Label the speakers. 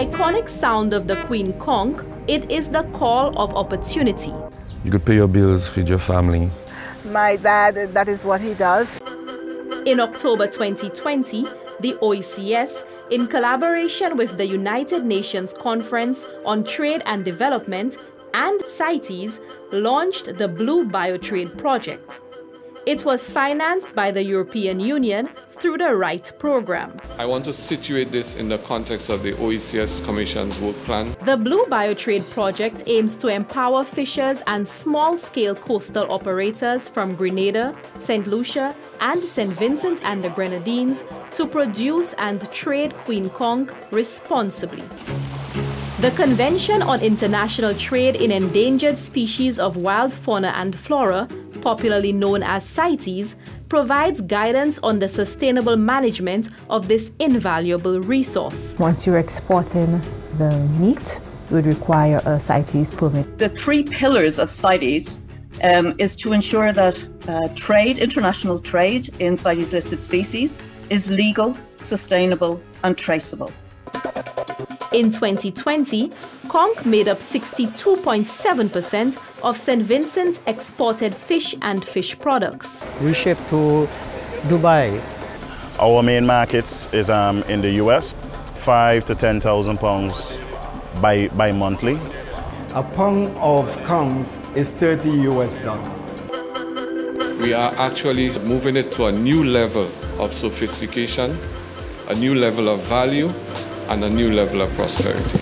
Speaker 1: iconic sound of the Queen conch, it is the call of opportunity.
Speaker 2: You could pay your bills, feed your family.
Speaker 3: My dad, that is what he does.
Speaker 1: In October 2020, the OECS, in collaboration with the United Nations Conference on Trade and Development and CITES, launched the Blue BioTrade project. It was financed by the European Union through the RIGHT program.
Speaker 4: I want to situate this in the context of the OECS Commission's work plan.
Speaker 1: The Blue BioTrade project aims to empower fishers and small-scale coastal operators from Grenada, St. Lucia, and St. Vincent and the Grenadines to produce and trade Queen conch responsibly. The Convention on International Trade in Endangered Species of Wild Fauna and Flora, popularly known as CITES, provides guidance on the sustainable management of this invaluable resource.
Speaker 5: Once you're exporting the meat, you would require a CITES permit.
Speaker 6: The three pillars of CITES is to ensure that trade, international trade in CITES listed species is legal, sustainable and traceable.
Speaker 1: In 2020, conch made up 62.7% of St. Vincent's exported fish and fish products.
Speaker 7: We ship to Dubai.
Speaker 8: Our main markets is in the US, 5,000 to 10,000 pounds bi-monthly.
Speaker 9: A pound of conch is $30 US.
Speaker 4: We are actually moving it to a new level of sophistication, a new level of value, and a new level of prosperity.